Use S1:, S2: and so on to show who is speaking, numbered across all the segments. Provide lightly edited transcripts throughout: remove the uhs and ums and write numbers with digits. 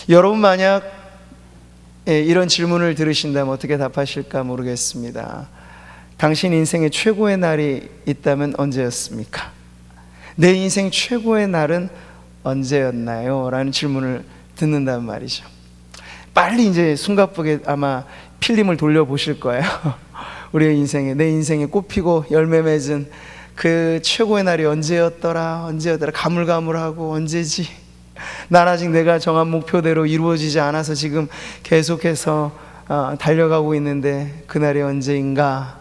S1: 여러분 만약 이런 질문을 들으신다면 어떻게 답하실까 모르겠습니다. 당신 인생의 최고의 날이 있다면 언제였습니까? 내 인생 최고의 날은 언제였나요? 라는 질문을 듣는다는 말이죠. 빨리 이제 숨가쁘게 아마 필름을 돌려보실 거예요. 우리의 인생에, 내 인생에 꽃피고 열매 맺은 그 최고의 날이 언제였더라 가물가물하고 언제지? 난 아직 내가 정한 목표대로 이루어지지 않아서 지금 계속해서 달려가고 있는데 그날이 언제인가?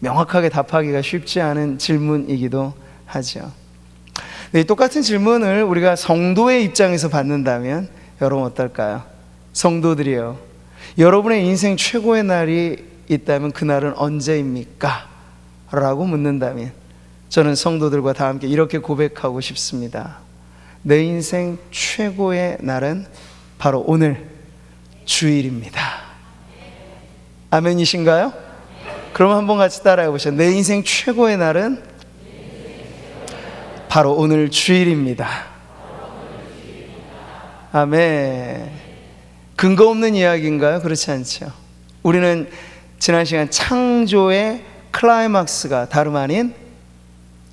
S1: 명확하게 답하기가 쉽지 않은 질문이기도 하죠. 네, 똑같은 질문을 우리가 성도의 입장에서 받는다면 여러분 어떨까요? 성도들이요, 여러분의 인생 최고의 날이 있다면 그날은 언제입니까? 라고 묻는다면 저는 성도들과 다 함께 이렇게 고백하고 싶습니다. 내 인생 최고의 날은 바로 오늘 주일입니다. 아멘이신가요? 그럼 한번 같이 따라해 보시죠. 내 인생 최고의 날은 바로 오늘 주일입니다. 아멘. 근거 없는 이야기인가요? 그렇지 않죠. 우리는 지난 시간 창조의 클라이막스가 다름 아닌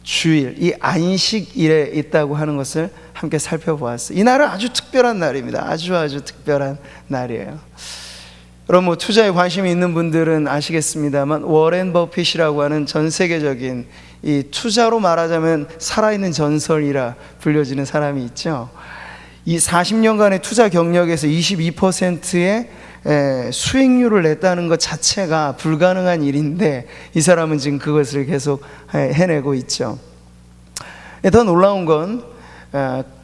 S1: 주일, 이 안식일에 있다고 하는 것을 함께 살펴보았어요. 이 날은 아주 특별한 날입니다. 아주 특별한 날이에요. 여러분 투자에 관심이 있는 분들은 아시겠습니다만 워렌 버핏이라고 하는 전 세계적인 이 투자로 말하자면 살아있는 전설이라 불려지는 사람이 있죠. 이 40년간의 투자 경력에서 22%의 수익률을 냈다는 것 자체가 불가능한 일인데 이 사람은 지금 그것을 계속 해내고 있죠. 더 놀라운 건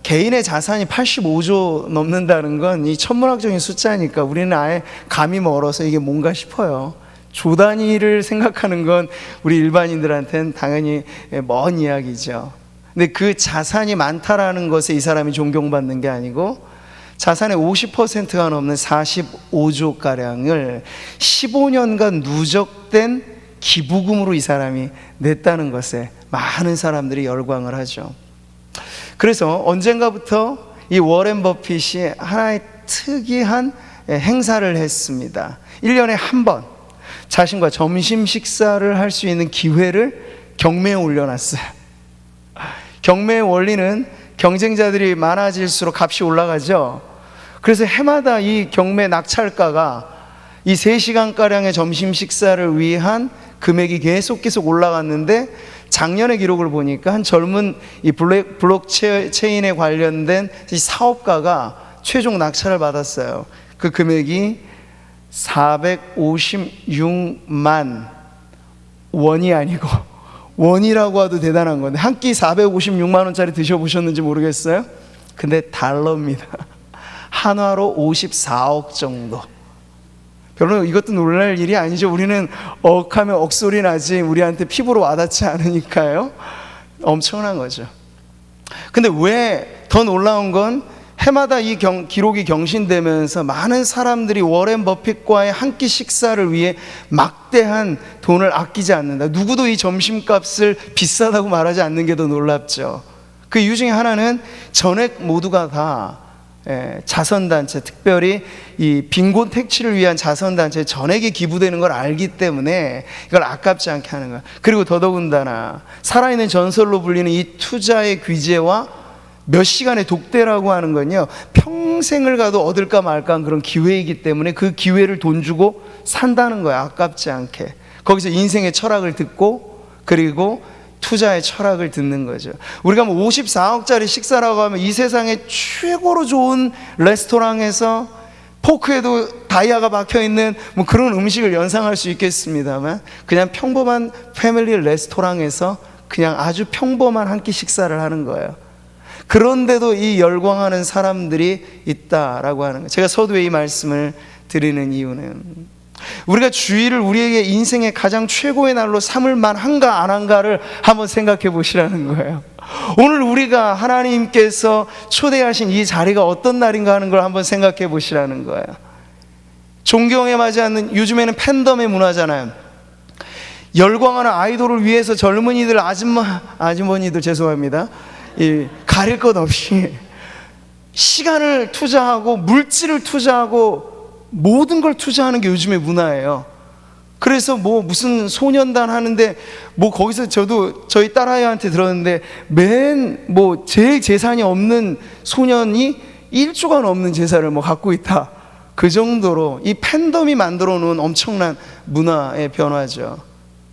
S1: 개인의 자산이 85조 넘는다는 건 이 천문학적인 숫자니까 우리는 아예 감이 멀어서 이게 뭔가 싶어요. 조 단위를 생각하는 건 우리 일반인들한테는 당연히 먼 이야기죠. 근데 그 자산이 많다라는 것에 이 사람이 존경받는 게 아니고 자산의 50%가 넘는 45조가량을 15년간 누적된 기부금으로 이 사람이 냈다는 것에 많은 사람들이 열광을 하죠. 그래서 언젠가부터 이 워렌 버핏이 하나의 특이한 행사를 했습니다. 1년에 한 번 자신과 점심 식사를 할 수 있는 기회를 경매에 올려놨어요. 경매의 원리는 경쟁자들이 많아질수록 값이 올라가죠. 그래서 해마다 이 경매 낙찰가가 이 3시간가량의 점심 식사를 위한 금액이 계속 올라갔는데 작년의 기록을 보니까 한 젊은 이 블록체인에 관련된 이 사업가가 최종 낙찰을 받았어요. 그 금액이 456만 원이 아니고 원이라고 해도 대단한 건데 한 끼 456만 원짜리 드셔보셨는지 모르겠어요? 근데 달러입니다. 한화로 54억 정도. 별로 이것도 놀랄 일이 아니죠. 우리는 억하면 억소리 나지 우리한테 피부로 와닿지 않으니까요. 엄청난 거죠. 근데 왜 더 놀라운 건 해마다 이 기록이 경신되면서 많은 사람들이 워렌 버핏과의 한 끼 식사를 위해 막대한 돈을 아끼지 않는다. 누구도 이 점심값을 비싸다고 말하지 않는 게 더 놀랍죠. 그 이유 중에 하나는 전액 모두가 다 자선단체, 특별히 이 빈곤 퇴치를 위한 자선단체에 전액이 기부되는 걸 알기 때문에 이걸 아깝지 않게 하는 거야. 그리고 더더군다나 살아있는 전설로 불리는 이 투자의 귀재와 몇 시간의 독대라고 하는 건요, 평생을 가도 얻을까 말까 한 그런 기회이기 때문에 그 기회를 돈 주고 산다는 거야. 아깝지 않게. 거기서 인생의 철학을 듣고 그리고 투자의 철학을 듣는 거죠. 우리가 뭐 54억짜리 식사라고 하면 이 세상에 최고로 좋은 레스토랑에서 포크에도 다이아가 박혀있는 뭐 그런 음식을 연상할 수 있겠습니다만 그냥 평범한 패밀리 레스토랑에서 그냥 아주 평범한 한 끼 식사를 하는 거예요. 그런데도 이 열광하는 사람들이 있다라고 하는 거예요. 제가 서두에 이 말씀을 드리는 이유는 우리가 주일을 우리에게 인생의 가장 최고의 날로 삼을 만한가 안 한가를 한번 생각해 보시라는 거예요. 오늘 우리가 하나님께서 초대하신 이 자리가 어떤 날인가 하는 걸 한번 생각해 보시라는 거예요. 존경에 맞지 않는, 요즘에는 팬덤의 문화잖아요. 열광하는 아이돌을 위해서 젊은이들, 아주머니들 죄송합니다, 가릴 것 없이 시간을 투자하고 물질을 투자하고 모든 걸 투자하는 게 요즘의 문화예요. 그래서 뭐 무슨 소년단 하는데 뭐 거기서 저도 저희 딸아이한테 들었는데 맨 뭐 제일 재산이 없는 소년이 1조가 넘는 재산을 뭐 갖고 있다. 그 정도로 이 팬덤이 만들어 놓은 엄청난 문화의 변화죠.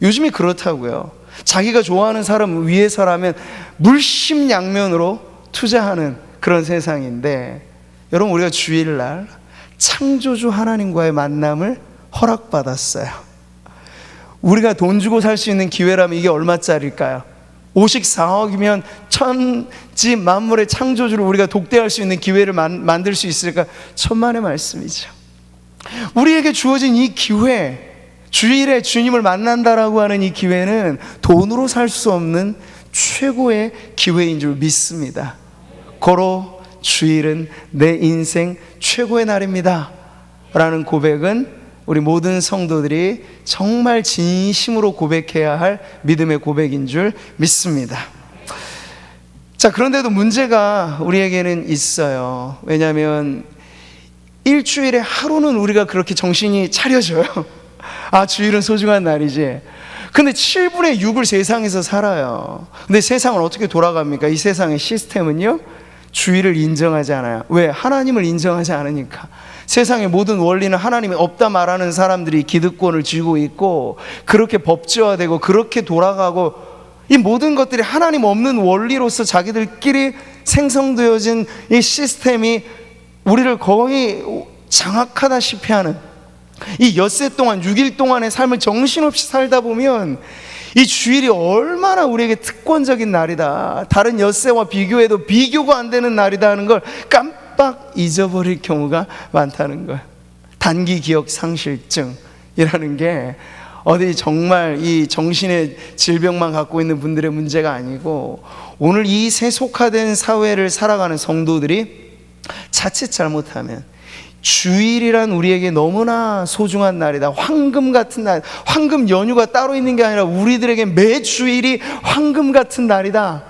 S1: 요즘이 그렇다고요. 자기가 좋아하는 사람을 위해서라면 물심양면으로 투자하는 그런 세상인데, 여러분 우리가 주일날 창조주 하나님과의 만남을 허락받았어요. 우리가 돈 주고 살 수 있는 기회라면 이게 얼마짜리일까요? 54억이면 천지 만물의 창조주를 우리가 독대할 수 있는 기회를 만들 수 있을까? 천만의 말씀이죠. 우리에게 주어진 이 기회, 주일에 주님을 만난다라고 하는 이 기회는 돈으로 살 수 없는 최고의 기회인 줄 믿습니다. 고로 주일은 내 인생 최고의 날입니다 라는 고백은 우리 모든 성도들이 정말 진심으로 고백해야 할 믿음의 고백인 줄 믿습니다. 자, 그런데도 문제가 우리에게는 있어요. 왜냐하면 일주일에 하루는 우리가 그렇게 정신이 차려져요. 아, 주일은 소중한 날이지. 근데 7분의 6을 세상에서 살아요. 근데 세상은 어떻게 돌아갑니까? 이 세상의 시스템은요, 주일을 인정하지 않아요. 왜? 하나님을 인정하지 않으니까. 세상의 모든 원리는 하나님이 없다 말하는 사람들이 기득권을 쥐고 있고, 그렇게 법제화되고 그렇게 돌아가고, 이 모든 것들이 하나님 없는 원리로서 자기들끼리 생성되어진 이 시스템이 우리를 거의 장악하다시피 하는, 이 엿새 동안 6일 동안의 삶을 정신없이 살다 보면 이 주일이 얼마나 우리에게 특권적인 날이다, 다른 엿새와 비교해도 비교가 안 되는 날이다 하는 걸 깜빡 잊어버릴 경우가 많다는 거예요. 단기 기억 상실증이라는 게 어디 정말 이 정신의 질병만 갖고 있는 분들의 문제가 아니고, 오늘 이 세속화된 사회를 살아가는 성도들이 자칫 잘못하면 주일이란 우리에게 너무나 소중한 날이다, 황금 같은 날, 황금 연휴가 따로 있는 게 아니라 우리들에게 매 주일이 황금 같은 날이다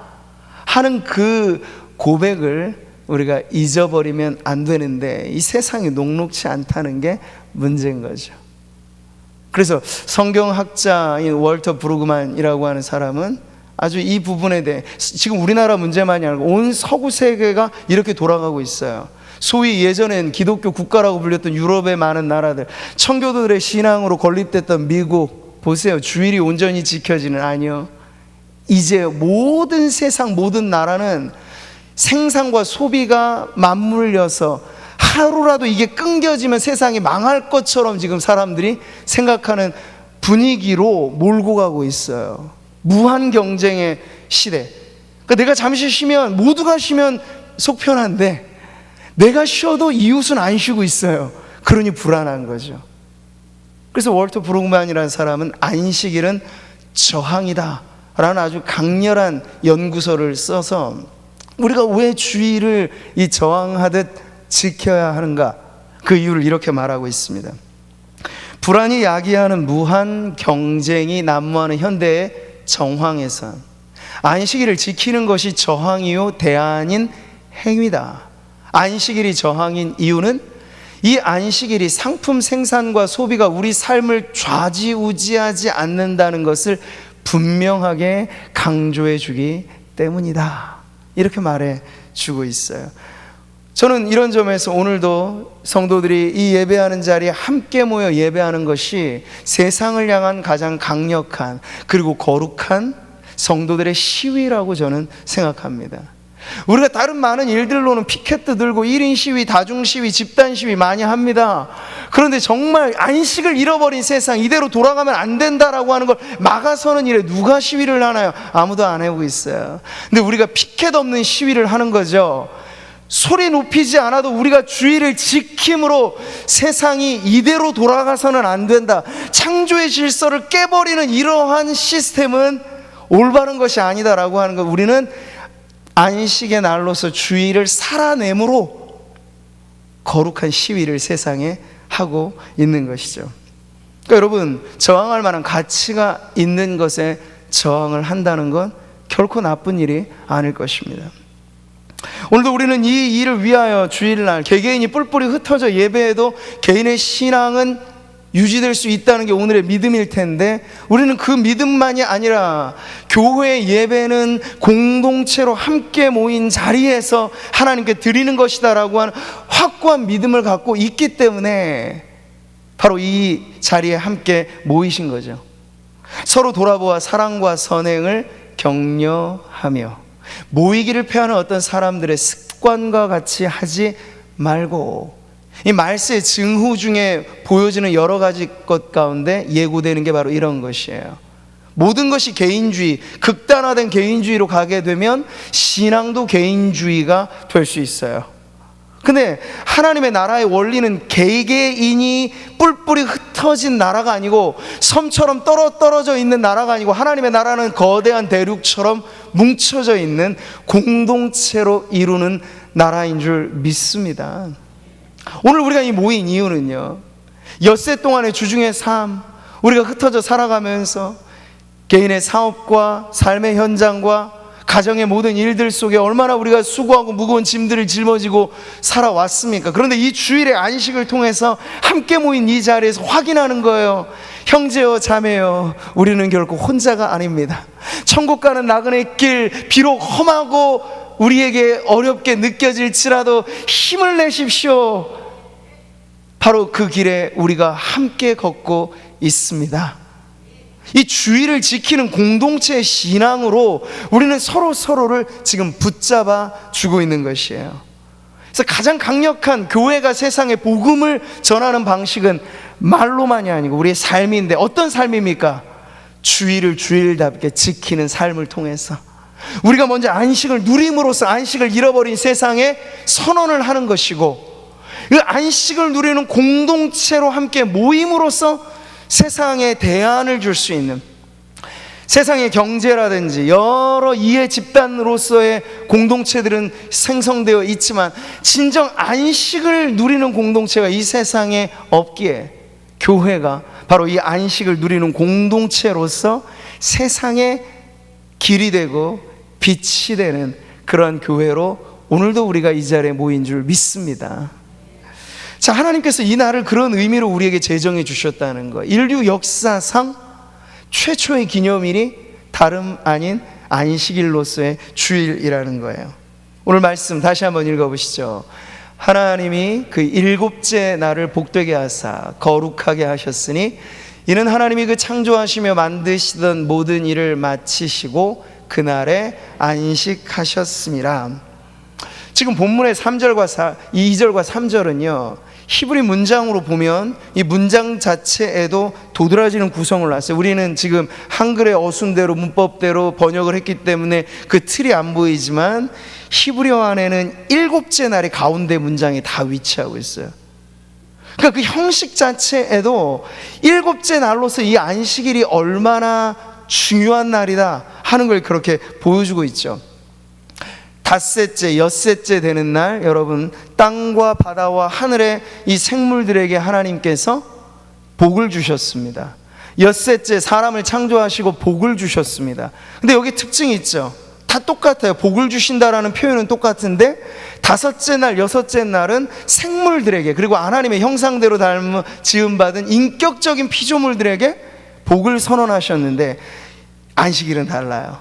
S1: 하는 그 고백을 우리가 잊어버리면 안 되는데, 이 세상이 녹록지 않다는 게 문제인 거죠. 그래서 성경학자인 월터 브루그만이라고 하는 사람은 아주 이 부분에 대해, 지금 우리나라 문제만이 아니고 온 서구 세계가 이렇게 돌아가고 있어요. 소위 예전엔 기독교 국가라고 불렸던 유럽의 많은 나라들, 청교도들의 신앙으로 건립됐던 미국, 보세요. 주일이 온전히 지켜지는, 아니요. 이제 모든 세상 모든 나라는 생산과 소비가 맞물려서 하루라도 이게 끊겨지면 세상이 망할 것처럼 지금 사람들이 생각하는 분위기로 몰고 가고 있어요. 무한 경쟁의 시대. 그러니까 내가 잠시 쉬면, 모두가 쉬면 속 편한데 내가 쉬어도 이웃은 안 쉬고 있어요. 그러니 불안한 거죠. 그래서 월터 브루그만이라는 사람은 안식일은 저항이다 라는 아주 강렬한 연구서를 써서 우리가 왜 주일을 이 저항하듯 지켜야 하는가, 그 이유를 이렇게 말하고 있습니다. 불안이 야기하는 무한 경쟁이 난무하는 현대의 정황에선 안식일을 지키는 것이 저항이요 대안인 행위다. 안식일이 저항인 이유는 이 안식일이 상품 생산과 소비가 우리 삶을 좌지우지하지 않는다는 것을 분명하게 강조해 주기 때문이다, 이렇게 말해 주고 있어요. 저는 이런 점에서 오늘도 성도들이 이 예배하는 자리에 함께 모여 예배하는 것이 세상을 향한 가장 강력한 그리고 거룩한 성도들의 시위라고 저는 생각합니다. 우리가 다른 많은 일들로는 피켓도 들고 1인 시위, 다중 시위, 집단 시위 많이 합니다. 그런데 정말 안식을 잃어버린 세상, 이대로 돌아가면 안 된다라고 하는 걸 막아서는 일에 누가 시위를 하나요? 아무도 안 하고 있어요. 근데 우리가 피켓 없는 시위를 하는 거죠. 소리 높이지 않아도 우리가 주의를 지킴으로 세상이 이대로 돌아가서는 안 된다, 창조의 질서를 깨버리는 이러한 시스템은 올바른 것이 아니다라고 하는 것, 우리는 안식의 날로서 주일을 살아내므로 거룩한 시위를 세상에 하고 있는 것이죠. 그러니까 여러분, 저항할 만한 가치가 있는 것에 저항을 한다는 건 결코 나쁜 일이 아닐 것입니다. 오늘도 우리는 이 일을 위하여 주일날 개개인이 뿔뿔이 흩어져 예배해도 개인의 신앙은 유지될 수 있다는 게 오늘의 믿음일 텐데, 우리는 그 믿음만이 아니라 교회 예배는 공동체로 함께 모인 자리에서 하나님께 드리는 것이다 라고 하는 확고한 믿음을 갖고 있기 때문에 바로 이 자리에 함께 모이신 거죠. 서로 돌아보아 사랑과 선행을 격려하며 모이기를 패하는 어떤 사람들의 습관과 같이 하지 말고, 이 말세의 증후 중에 보여지는 여러 가지 것 가운데 예고되는 게 바로 이런 것이에요. 모든 것이 개인주의, 극단화된 개인주의로 가게 되면 신앙도 개인주의가 될 수 있어요. 근데 하나님의 나라의 원리는 개개인이 뿔뿔이 흩어진 나라가 아니고, 섬처럼 떨어져 있는 나라가 아니고, 하나님의 나라는 거대한 대륙처럼 뭉쳐져 있는 공동체로 이루는 나라인 줄 믿습니다. 오늘 우리가 이 모인 이유는요, 엿새 동안의 주중의 삶, 우리가 흩어져 살아가면서 개인의 사업과 삶의 현장과 가정의 모든 일들 속에 얼마나 우리가 수고하고 무거운 짐들을 짊어지고 살아왔습니까? 그런데 이 주일의 안식을 통해서 함께 모인 이 자리에서 확인하는 거예요. 형제여 자매여, 우리는 결코 혼자가 아닙니다. 천국 가는 나그네 길, 비록 험하고 우리에게 어렵게 느껴질지라도 힘을 내십시오. 바로 그 길에 우리가 함께 걷고 있습니다. 이 주의를 지키는 공동체의 신앙으로 우리는 서로를 지금 붙잡아 주고 있는 것이에요. 그래서 가장 강력한 교회가 세상에 복음을 전하는 방식은 말로만이 아니고 우리의 삶인데, 어떤 삶입니까? 주의를 주일답게 지키는 삶을 통해서 우리가 먼저 안식을 누림으로써 안식을 잃어버린 세상에 선언을 하는 것이고, 그 안식을 누리는 공동체로 함께 모임으로써 세상에 대안을 줄 수 있는, 세상의 경제라든지 여러 이해 집단으로서의 공동체들은 생성되어 있지만 진정 안식을 누리는 공동체가 이 세상에 없기에 교회가 바로 이 안식을 누리는 공동체로서 세상의 길이 되고 빛이 되는 그런 교회로 오늘도 우리가 이 자리에 모인 줄 믿습니다. 자, 하나님께서 이 날을 그런 의미로 우리에게 제정해 주셨다는 거, 인류 역사상 최초의 기념일이 다름 아닌 안식일로서의 주일이라는 거예요. 오늘 말씀 다시 한번 읽어보시죠. 하나님이 그 일곱째 날을 복되게 하사 거룩하게 하셨으니 이는 하나님이 그 창조하시며 만드시던 모든 일을 마치시고 그날에 안식하셨습니다. 지금 본문의 2절과 3절은요 히브리 문장으로 보면 이 문장 자체에도 도드라지는 구성을 놨어요. 우리는 지금 한글의 어순대로 문법대로 번역을 했기 때문에 그 틀이 안 보이지만 히브리어 안에는 일곱째 날이 가운데 문장에 다 위치하고 있어요. 그러니까 그 형식 자체에도 일곱째 날로서 이 안식일이 얼마나 중요한 날이다 하는 걸 그렇게 보여주고 있죠. 닷새째, 엿새째 되는 날, 여러분, 땅과 바다와 하늘의 이 생물들에게 하나님께서 복을 주셨습니다. 엿새째 사람을 창조하시고 복을 주셨습니다. 근데 여기 특징이 있죠. 다 똑같아요. 복을 주신다라는 표현은 똑같은데 다섯째 날, 여섯째 날은 생물들에게, 그리고 하나님의 형상대로 지음받은 인격적인 피조물들에게 복을 선언하셨는데 안식일은 달라요.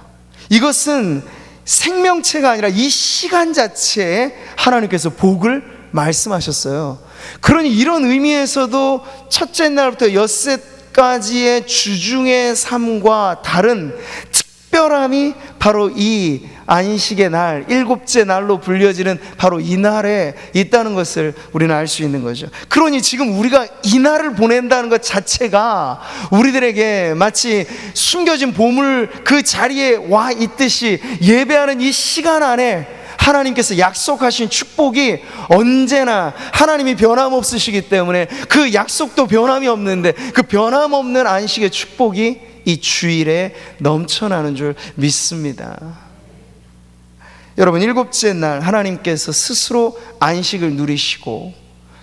S1: 이것은 생명체가 아니라 이 시간 자체에 하나님께서 복을 말씀하셨어요. 그러니 이런 의미에서도 첫째 날부터 엿새까지의 주중의 삶과 다른 특별함이 바로 이 안식의 날, 일곱째 날로 불려지는 바로 이 날에 있다는 것을 우리는 알 수 있는 거죠. 그러니 지금 우리가 이 날을 보낸다는 것 자체가 우리들에게 마치 숨겨진 보물 그 자리에 와 있듯이 예배하는 이 시간 안에 하나님께서 약속하신 축복이 언제나 하나님이 변함없으시기 때문에 그 약속도 변함이 없는데 그 변함없는 안식의 축복이 이 주일에 넘쳐나는 줄 믿습니다. 여러분, 일곱째 날 하나님께서 스스로 안식을 누리시고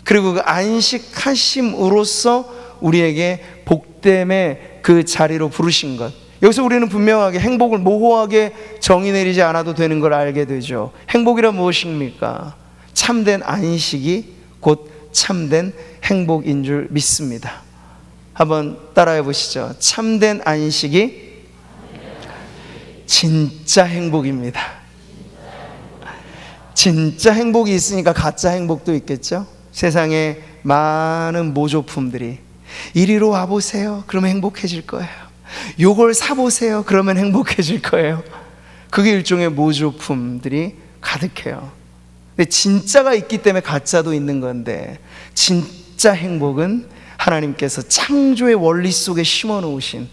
S1: 그리고 그 안식하심으로써 우리에게 복됨의 그 자리로 부르신 것, 여기서 우리는 분명하게 행복을 모호하게 정의 내리지 않아도 되는 걸 알게 되죠. 행복이란 무엇입니까? 참된 안식이 곧 참된 행복인 줄 믿습니다. 한번 따라해 보시죠. 참된 안식이 진짜 행복입니다. 진짜 행복이 있으니까 가짜 행복도 있겠죠. 세상에 많은 모조품들이 이리로 와보세요, 그러면 행복해질 거예요. 요걸 사보세요, 그러면 행복해질 거예요. 그게 일종의 모조품들이 가득해요. 근데 진짜가 있기 때문에 가짜도 있는 건데, 진짜 행복은 하나님께서 창조의 원리 속에 심어 놓으신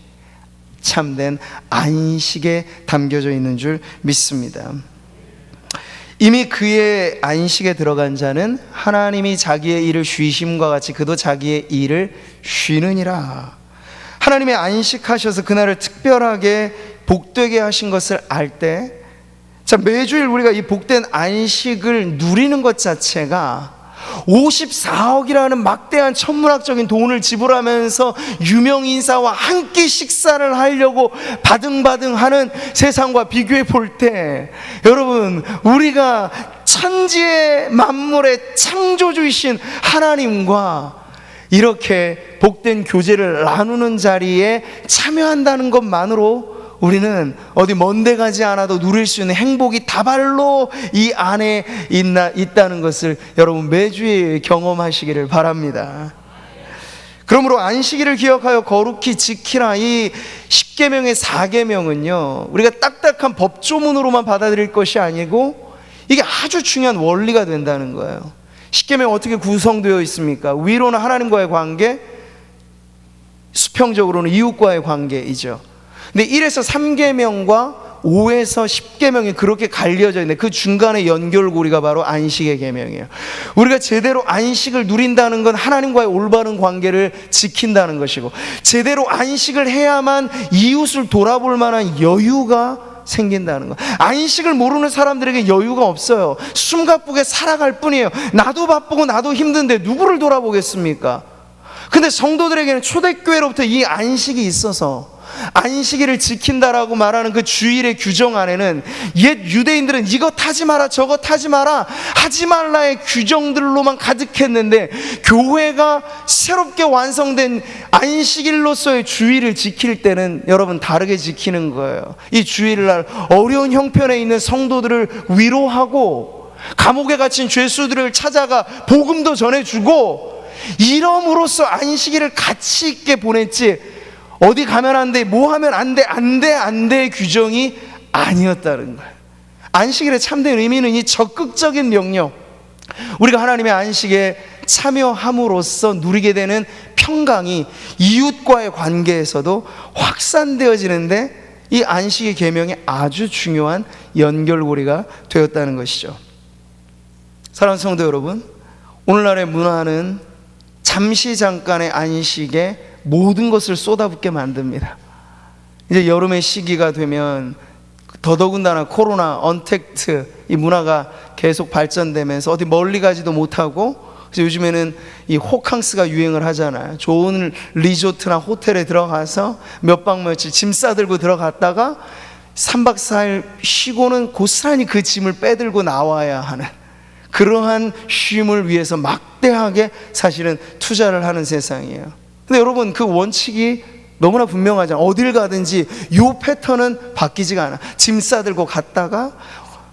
S1: 참된 안식에 담겨져 있는 줄 믿습니다. 이미 그의 안식에 들어간 자는 하나님이 자기의 일을 쉬심과 같이 그도 자기의 일을 쉬느니라. 하나님의 안식하셔서 그날을 특별하게 복되게 하신 것을 알 때, 자, 매주일 우리가 이 복된 안식을 누리는 것 자체가 54억이라는 막대한 천문학적인 돈을 지불하면서 유명인사와 한 끼 식사를 하려고 바등바등하는 세상과 비교해 볼 때, 여러분, 우리가 천지의 만물의 창조주이신 하나님과 이렇게 복된 교제를 나누는 자리에 참여한다는 것만으로 우리는 어디 먼데 가지 않아도 누릴 수 있는 행복이 다발로 이 안에 있다는 것을 여러분 매주에 경험하시기를 바랍니다. 그러므로 안식일을 기억하여 거룩히 지키라, 이 10계명의 4계명은요, 우리가 딱딱한 법조문으로만 받아들일 것이 아니고 이게 아주 중요한 원리가 된다는 거예요. 10계명 어떻게 구성되어 있습니까? 위로는 하나님과의 관계, 수평적으로는 이웃과의 관계이죠. 근데 1에서 3계명과 5에서 10계명이 그렇게 갈려져 있는데 그 중간에 연결고리가 바로 안식의 계명이에요. 우리가 제대로 안식을 누린다는 건 하나님과의 올바른 관계를 지킨다는 것이고, 제대로 안식을 해야만 이웃을 돌아볼 만한 여유가 생긴다는 거. 안식을 모르는 사람들에게 여유가 없어요. 숨가쁘게 살아갈 뿐이에요. 나도 바쁘고 나도 힘든데 누구를 돌아보겠습니까? 근데 성도들에게는 초대교회로부터 이 안식이 있어서 안식일을 지킨다라고 말하는 그 주일의 규정 안에는 옛 유대인들은 이것 하지 마라 저것 하지 마라 하지 말라의 규정들로만 가득했는데, 교회가 새롭게 완성된 안식일로서의 주일을 지킬 때는 여러분 다르게 지키는 거예요. 이 주일날 어려운 형편에 있는 성도들을 위로하고 감옥에 갇힌 죄수들을 찾아가 복음도 전해주고, 이럼으로써 안식일을 가치 있게 보냈지, 어디 가면 안 돼, 뭐 하면 안 돼, 안 돼 규정이 아니었다는 거예요. 안식일의 참된 의미는 이 적극적인 명령, 우리가 하나님의 안식에 참여함으로써 누리게 되는 평강이 이웃과의 관계에서도 확산되어지는데 이 안식의 계명이 아주 중요한 연결고리가 되었다는 것이죠. 사랑하는 성도 여러분, 오늘날의 문화는 잠시 잠깐의 안식에 모든 것을 쏟아붓게 만듭니다. 이제 여름의 시기가 되면 더더군다나 코로나, 언택트 이 문화가 계속 발전되면서 어디 멀리 가지도 못하고, 그래서 요즘에는 이 호캉스가 유행을 하잖아요. 좋은 리조트나 호텔에 들어가서 몇 박 며칠 짐 싸들고 들어갔다가 3박 4일 쉬고는 고스란히 그 짐을 빼들고 나와야 하는 그러한 쉼을 위해서 막대하게 사실은 투자를 하는 세상이에요. 근데 여러분, 그 원칙이 너무나 분명하잖아요. 어딜 가든지 요 패턴은 바뀌지가 않아. 짐 싸들고 갔다가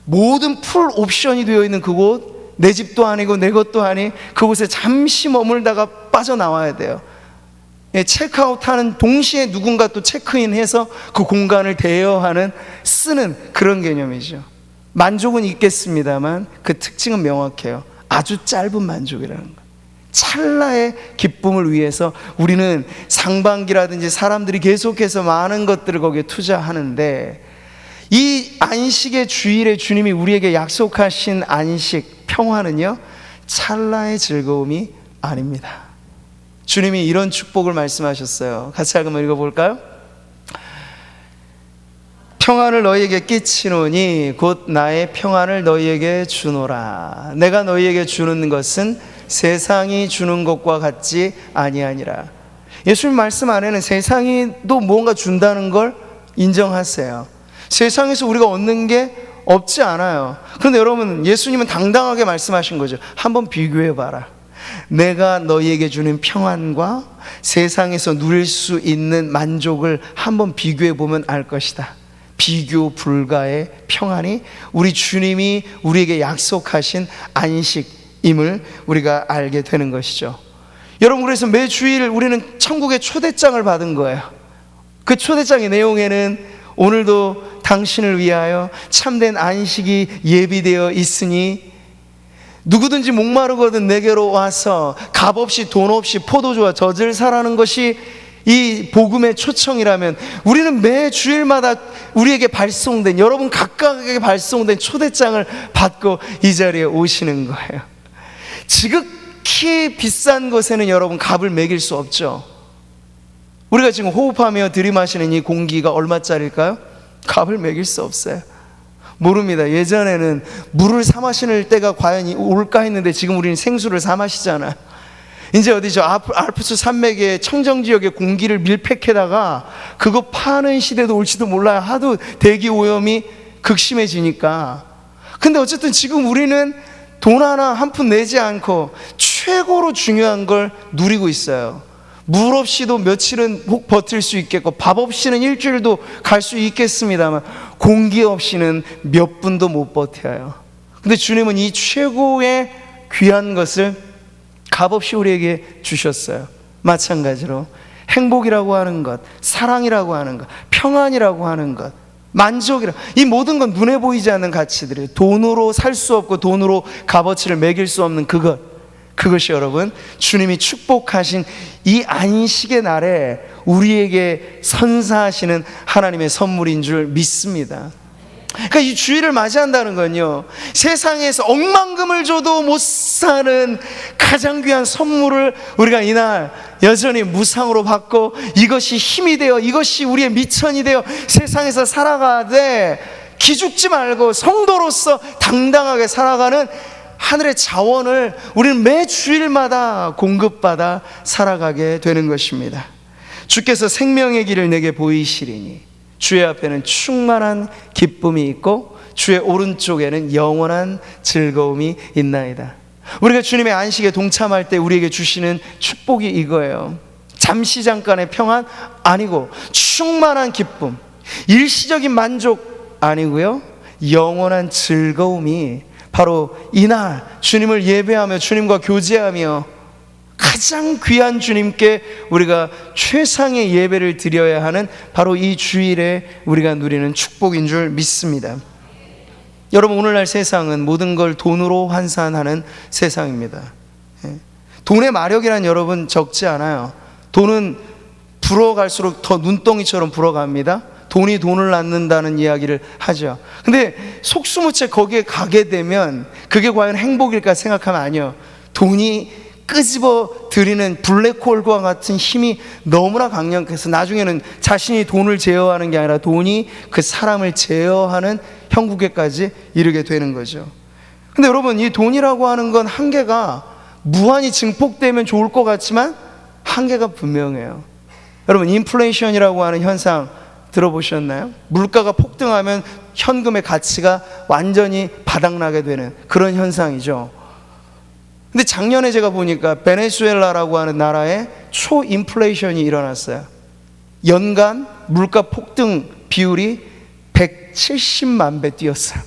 S1: 모든 풀 옵션이 되어 있는 그곳, 내 집도 아니고 내 것도 아닌 그곳에 잠시 머물다가 빠져나와야 돼요. 체크아웃하는 동시에 누군가 또 체크인해서 그 공간을 대여하는, 쓰는 그런 개념이죠. 만족은 있겠습니다만 그 특징은 명확해요. 아주 짧은 만족이라는 거예요. 찰나의 기쁨을 위해서 우리는 상반기라든지 사람들이 계속해서 많은 것들을 거기에 투자하는데, 이 안식의 주일에 주님이 우리에게 약속하신 안식, 평화는요, 찰나의 즐거움이 아닙니다. 주님이 이런 축복을 말씀하셨어요. 같이 한번 읽어볼까요? 평안을 너희에게 끼치노니 곧 나의 평안을 너희에게 주노라. 내가 너희에게 주는 것은 세상이 주는 것과 같지 아니하니라. 예수님 말씀 안에는 세상이 또 무언가 준다는 걸 인정하세요. 세상에서 우리가 얻는 게 없지 않아요. 그런데 여러분, 예수님은 당당하게 말씀하신 거죠. 한번 비교해봐라. 내가 너희에게 주는 평안과 세상에서 누릴 수 있는 만족을 한번 비교해보면 알 것이다. 비교 불가의 평안이 우리 주님이 우리에게 약속하신 안식임을 우리가 알게 되는 것이죠. 여러분, 그래서 매 주일 우리는 천국의 초대장을 받은 거예요. 그 초대장의 내용에는 오늘도 당신을 위하여 참된 안식이 예비되어 있으니 누구든지 목마르거든 내게로 와서 값없이 돈 없이 포도주와 젖을 사라는 것이 이 복음의 초청이라면, 우리는 매 주일마다 우리에게 발송된, 여러분 각각에게 발송된 초대장을 받고 이 자리에 오시는 거예요. 지극히 비싼 것에는 여러분 값을 매길 수 없죠. 우리가 지금 호흡하며 들이마시는 이 공기가 얼마짜리일까요? 값을 매길 수 없어요. 모릅니다. 예전에는 물을 사 마시는 때가 과연 올까 했는데 지금 우리는 생수를 사 마시잖아요. 이제 어디죠? 알프스 산맥의 청정지역의 공기를 밀폐해다가 그거 파는 시대도 올지도 몰라요. 하도 대기 오염이 극심해지니까. 근데 어쨌든 지금 우리는 돈 하나 한 푼 내지 않고 최고로 중요한 걸 누리고 있어요. 물 없이도 며칠은 혹 버틸 수 있겠고, 밥 없이는 일주일도 갈 수 있겠습니다만 공기 없이는 몇 분도 못 버텨요. 근데 주님은 이 최고의 귀한 것을 값없이 우리에게 주셨어요. 마찬가지로 행복이라고 하는 것, 사랑이라고 하는 것, 평안이라고 하는 것, 만족이라, 이 모든 건 눈에 보이지 않는 가치들이에요. 돈으로 살 수 없고 돈으로 값어치를 매길 수 없는 그것이 여러분 주님이 축복하신 이 안식의 날에 우리에게 선사하시는 하나님의 선물인 줄 믿습니다. 그러니까 이 주일을 맞이한다는 건요, 세상에서 억만금을 줘도 못 사는 가장 귀한 선물을 우리가 이날 여전히 무상으로 받고, 이것이 힘이 되어, 이것이 우리의 미천이 되어 세상에서 살아가되 기죽지 말고 성도로서 당당하게 살아가는 하늘의 자원을 우리는 매 주일마다 공급받아 살아가게 되는 것입니다. 주께서 생명의 길을 내게 보이시리니 주의 앞에는 충만한 기쁨이 있고 주의 오른쪽에는 영원한 즐거움이 있나이다. 우리가 주님의 안식에 동참할 때 우리에게 주시는 축복이 이거예요. 잠시 잠깐의 평안 아니고 충만한 기쁨, 일시적인 만족 아니고요, 영원한 즐거움이 바로 이날 주님을 예배하며 주님과 교제하며 가장 귀한 주님께 우리가 최상의 예배를 드려야 하는 바로 이 주일에 우리가 누리는 축복인 줄 믿습니다. 여러분, 오늘날 세상은 모든 걸 돈으로 환산하는 세상입니다. 돈의 마력이란 여러분 적지 않아요. 돈은 불어갈수록 더 눈덩이처럼 불어갑니다. 돈이 돈을 낳는다는 이야기를 하죠. 근데 속수무책 거기에 가게 되면 그게 과연 행복일까 생각하면 아니요, 돈이 끄집어 들이는 블랙홀과 같은 힘이 너무나 강력해서 나중에는 자신이 돈을 제어하는 게 아니라 돈이 그 사람을 제어하는 형국에까지 이르게 되는 거죠. 근데 여러분, 이 돈이라고 하는 건 한계가 무한히 증폭되면 좋을 것 같지만 한계가 분명해요. 여러분, 인플레이션이라고 하는 현상 들어보셨나요? 물가가 폭등하면 현금의 가치가 완전히 바닥나게 되는 그런 현상이죠. 근데 작년에 제가 보니까 베네수엘라라고 하는 나라에 초인플레이션이 일어났어요. 연간 물가 폭등 비율이 170만 배 뛰었어요.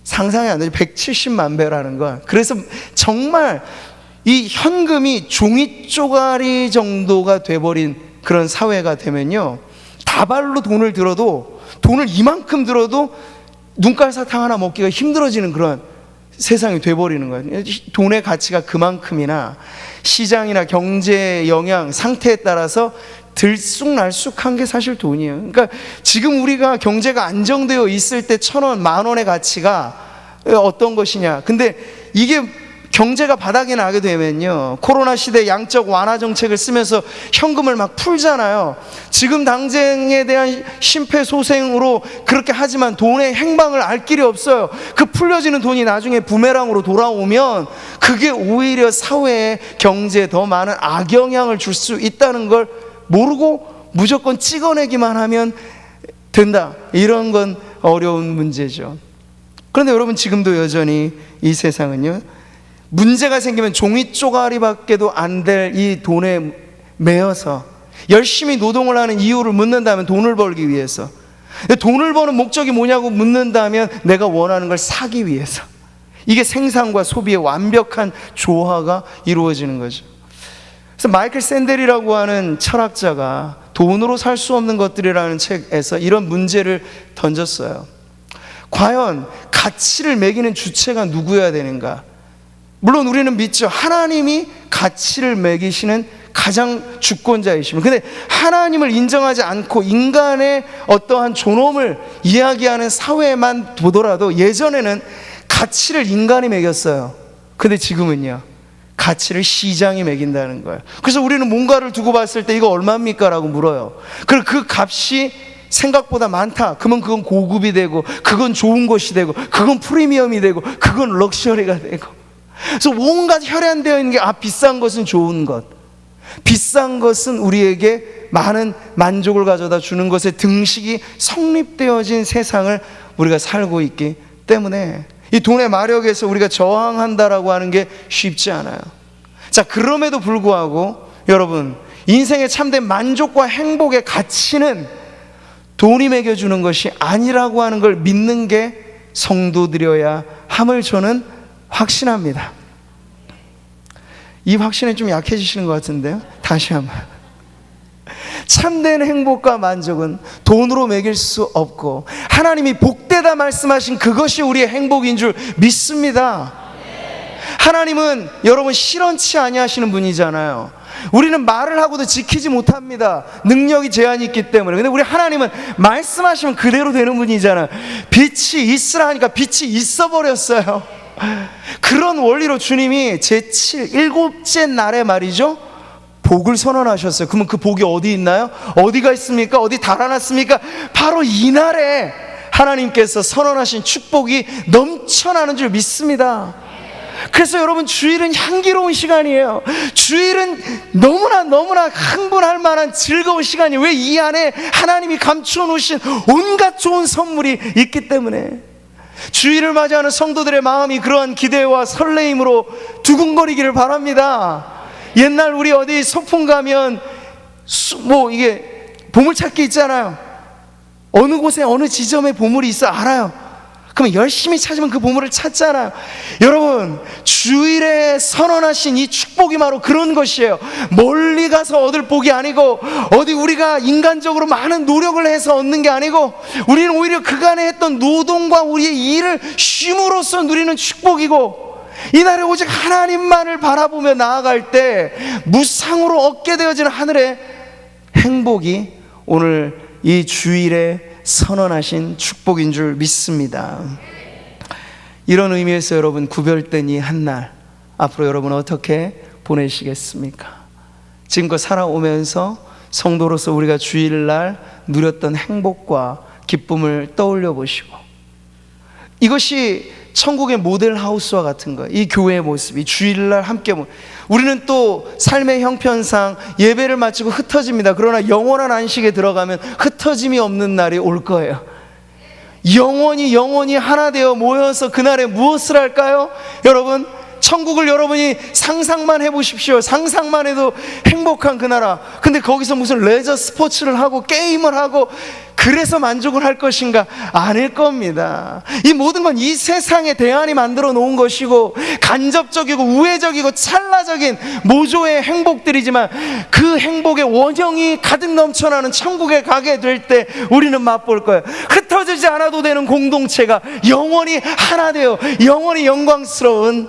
S1: 상상이 안 되죠. 170만 배라는 건. 그래서 정말 이 현금이 종이 쪼가리 정도가 돼버린 그런 사회가 되면요, 다발로 돈을 들어도, 돈을 이만큼 들어도 눈깔 사탕 하나 먹기가 힘들어지는 그런 세상이 돼버리는 거예요. 돈의 가치가 그만큼이나 시장이나 경제 영향, 상태에 따라서 들쑥날쑥한 게 사실 돈이에요. 그러니까 지금 우리가 경제가 안정되어 있을 때 1,000원, 10,000원의 가치가 어떤 것이냐. 근데 이게 경제가 바닥에 나게 되면요, 코로나 시대 양적 완화 정책을 쓰면서 현금을 막 풀잖아요. 지금 당장에 대한 심폐소생으로 그렇게 하지만 돈의 행방을 알 길이 없어요. 그 풀려지는 돈이 나중에 부메랑으로 돌아오면 그게 오히려 사회에, 경제에 더 많은 악영향을 줄 수 있다는 걸 모르고 무조건 찍어내기만 하면 된다, 이런 건 어려운 문제죠. 그런데 여러분, 지금도 여전히 이 세상은요, 문제가 생기면 종이 쪼가리밖에도 안 될 이 돈에 매여서 열심히 노동을 하는 이유를 묻는다면 돈을 벌기 위해서, 돈을 버는 목적이 뭐냐고 묻는다면 내가 원하는 걸 사기 위해서, 이게 생산과 소비의 완벽한 조화가 이루어지는 거죠. 그래서 마이클 샌델이라고 하는 철학자가 돈으로 살 수 없는 것들이라는 책에서 이런 문제를 던졌어요. 과연 가치를 매기는 주체가 누구여야 되는가? 물론 우리는 믿죠. 하나님이 가치를 매기시는 가장 주권자이시면. 근데 하나님을 인정하지 않고 인간의 어떠한 존엄을 이야기하는 사회만 보더라도 예전에는 가치를 인간이 매겼어요. 근데 지금은요, 가치를 시장이 매긴다는 거예요. 그래서 우리는 뭔가를 두고 봤을 때 이거 얼마입니까? 라고 물어요. 그리고 그 값이 생각보다 많다. 그러면 그건 고급이 되고, 그건 좋은 것이 되고, 그건 프리미엄이 되고, 그건 럭셔리가 되고. 그래서 온갖 혈안되어 있는 게, 비싼 것은 좋은 것, 비싼 것은 우리에게 많은 만족을 가져다 주는 것에 등식이 성립되어진 세상을 우리가 살고 있기 때문에 이 돈의 마력에서 우리가 저항한다라고 하는 게 쉽지 않아요. 자, 그럼에도 불구하고 여러분, 인생의 참된 만족과 행복의 가치는 돈이 매겨주는 것이 아니라고 하는 걸 믿는 게 성도들이어야 함을 저는 확신합니다. 이 확신에 좀 약해지시는 것 같은데요. 다시 한번, 참된 행복과 만족은 돈으로 매길 수 없고 하나님이 복되다 말씀하신 그것이 우리의 행복인 줄 믿습니다. 하나님은 여러분 실언치 아니하시는 분이잖아요. 우리는 말을 하고도 지키지 못합니다. 능력이 제한이 있기 때문에. 근데 우리 하나님은 말씀하시면 그대로 되는 분이잖아요. 빛이 있으라 하니까 빛이 있어 버렸어요. 그런 원리로 주님이 제7, 일곱째 날에 말이죠, 복을 선언하셨어요. 그러면 그 복이 어디 있나요? 어디가 있습니까? 어디 달아났습니까? 바로 이날에 하나님께서 선언하신 축복이 넘쳐나는 줄 믿습니다. 그래서 여러분, 주일은 향기로운 시간이에요. 주일은 너무나 흥분할 만한 즐거운 시간이에요. 왜? 이 안에 하나님이 감추어 놓으신 온갖 좋은 선물이 있기 때문에. 주일을 맞이하는 성도들의 마음이 그러한 기대와 설레임으로 두근거리기를 바랍니다. 옛날 우리 어디 소풍 가면 이게 보물찾기 있잖아요. 어느 곳에 어느 지점에 보물이 있어 알아요. 그럼 열심히 찾으면 그 보물을 찾잖아요. 여러분, 주일에 선언하신 이 축복이 바로 그런 것이에요. 멀리 가서 얻을 복이 아니고, 어디 우리가 인간적으로 많은 노력을 해서 얻는 게 아니고, 우리는 오히려 그간에 했던 노동과 우리의 일을 쉼으로써 누리는 축복이고, 이날에 오직 하나님만을 바라보며 나아갈 때 무상으로 얻게 되어지는 하늘의 행복이 오늘 이 주일에 선언하신 축복인 줄 믿습니다. 이런 의미에서 여러분, 구별된 이 한날 앞으로 여러분 어떻게 보내시겠습니까? 지금껏 살아오면서 성도로서 우리가 주일날 누렸던 행복과 기쁨을 떠올려 보시고, 이것이 천국의 모델하우스와 같은 거예요. 이 교회의 모습이 주일날 함께, 우리는 또 삶의 형편상 예배를 마치고 흩어집니다. 그러나 영원한 안식에 들어가면 흩어짐이 없는 날이 올 거예요. 영원히 하나 되어 모여서 그날에 무엇을 할까요? 여러분, 천국을 여러분이 상상만 해보십시오. 상상만 해도 행복한 그 나라. 근데 거기서 무슨 레저 스포츠를 하고 게임을 하고 그래서 만족을 할 것인가? 아닐 겁니다. 이 모든 건 이 세상에 대안이 만들어 놓은 것이고, 간접적이고 우회적이고 찰나적인 모조의 행복들이지만, 그 행복의 원형이 가득 넘쳐나는 천국에 가게 될 때 우리는 맛볼 거예요. 흩어지지 않아도 되는 공동체가 영원히 하나 되어 영원히 영광스러운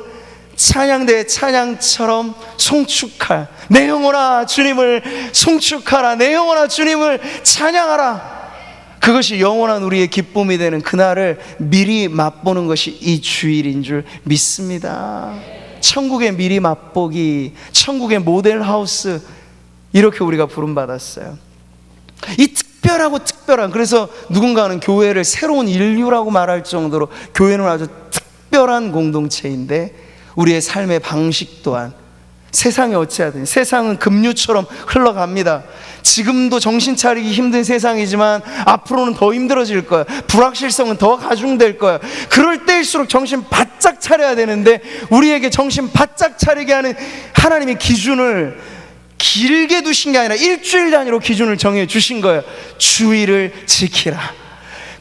S1: 찬양대의 찬양처럼 송축할, 내 영혼아 주님을 송축하라, 내 영혼아 주님을 찬양하라. 그것이 영원한 우리의 기쁨이 되는 그날을 미리 맛보는 것이 이 주일인 줄 믿습니다. 천국의 미리 맛보기, 천국의 모델하우스, 이렇게 우리가 부름받았어요. 이 특별한, 그래서 누군가는 교회를 새로운 인류라고 말할 정도로 교회는 아주 특별한 공동체인데, 우리의 삶의 방식 또한 세상이 어찌하든 세상은 급류처럼 흘러갑니다. 지금도 정신 차리기 힘든 세상이지만 앞으로는 더 힘들어질 거야. 불확실성은 더 가중될 거야. 그럴 때일수록 정신 바짝 차려야 되는데, 우리에게 정신 바짝 차리게 하는 하나님의 기준을 길게 두신 게 아니라 일주일 단위로 기준을 정해 주신 거예요. 주일을 지키라.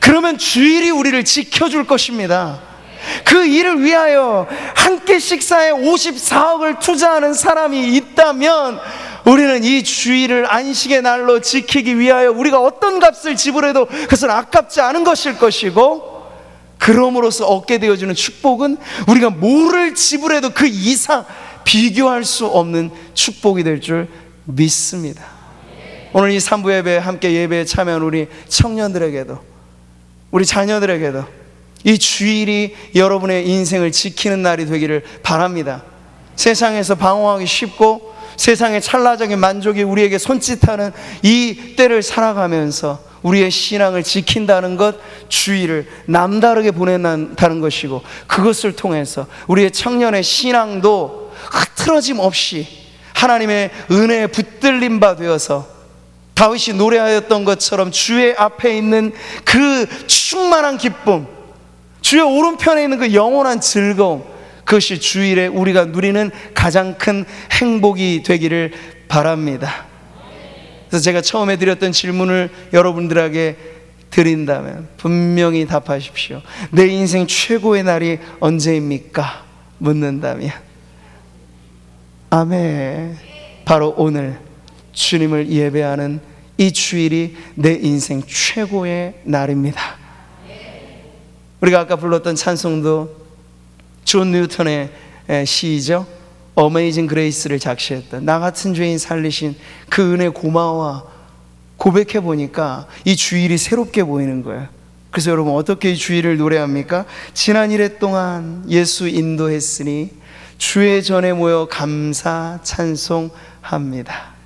S1: 그러면 주일이 우리를 지켜줄 것입니다. 그 일을 위하여 한 끼 식사에 54억을 투자하는 사람이 있다면, 우리는 이 주일을 안식의 날로 지키기 위하여 우리가 어떤 값을 지불해도 그것은 아깝지 않은 것일 것이고, 그럼으로써 얻게 되어지는 축복은 우리가 뭐를 지불해도 그 이상 비교할 수 없는 축복이 될 줄 믿습니다. 오늘 이 3부 예배에 함께 예배에 참여한 우리 청년들에게도, 우리 자녀들에게도 이 주일이 여러분의 인생을 지키는 날이 되기를 바랍니다. 세상에서 방황하기 쉽고 세상의 찰나적인 만족이 우리에게 손짓하는 이 때를 살아가면서 우리의 신앙을 지킨다는 것, 주일을 남다르게 보낸다는 것이고, 그것을 통해서 우리의 청년의 신앙도 흐트러짐 없이 하나님의 은혜에 붙들림 바 되어서 다윗이 노래하였던 것처럼 주의 앞에 있는 그 충만한 기쁨, 주의 오른편에 있는 그 영원한 즐거움, 그것이 주일에 우리가 누리는 가장 큰 행복이 되기를 바랍니다. 그래서 제가 처음에 드렸던 질문을 여러분들에게 드린다면 분명히 답하십시오. 내 인생 최고의 날이 언제입니까? 묻는다면 아멘. 바로 오늘 주님을 예배하는 이 주일이 내 인생 최고의 날입니다. 우리가 아까 불렀던 찬송도 존 뉴턴의 시이죠. 어메이징 그레이스를 작시했던, 나 같은 죄인 살리신 그 은혜 고마워 고백해 보니까 이 주일이 새롭게 보이는 거예요. 그래서 여러분, 어떻게 이 주일을 노래합니까? 지난 일해 동안 예수 인도했으니 주의 전에 모여 감사 찬송합니다.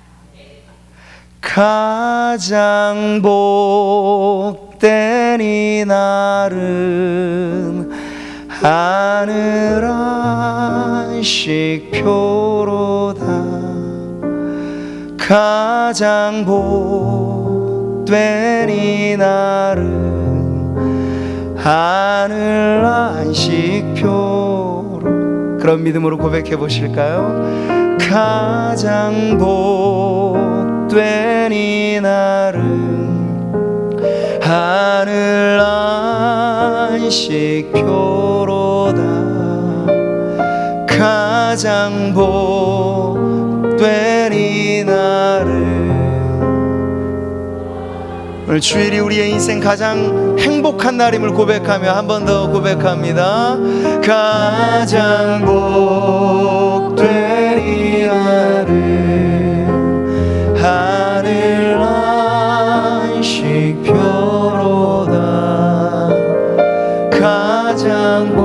S1: 가장 복된 이 날은 하늘 안식표로다. 가장 복된 이 날은 하늘 안식표로. 그런 믿음으로 고백해 보실까요? 가장 복된 이 날은 하늘 안식표로다. 가장 복된 이 날은. 오늘 주일이 우리의 인생 가장 행복한 날임을 고백하며 한 번 더 고백합니다. 가장 복된 이 날은 하늘 안식표로다. 가장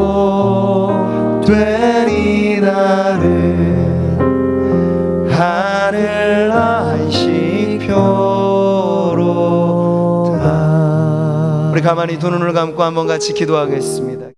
S1: 복된 이 날은 하늘 안식표로다. 우리 가만히 두 눈을 감고 한번 같이 기도하겠습니다.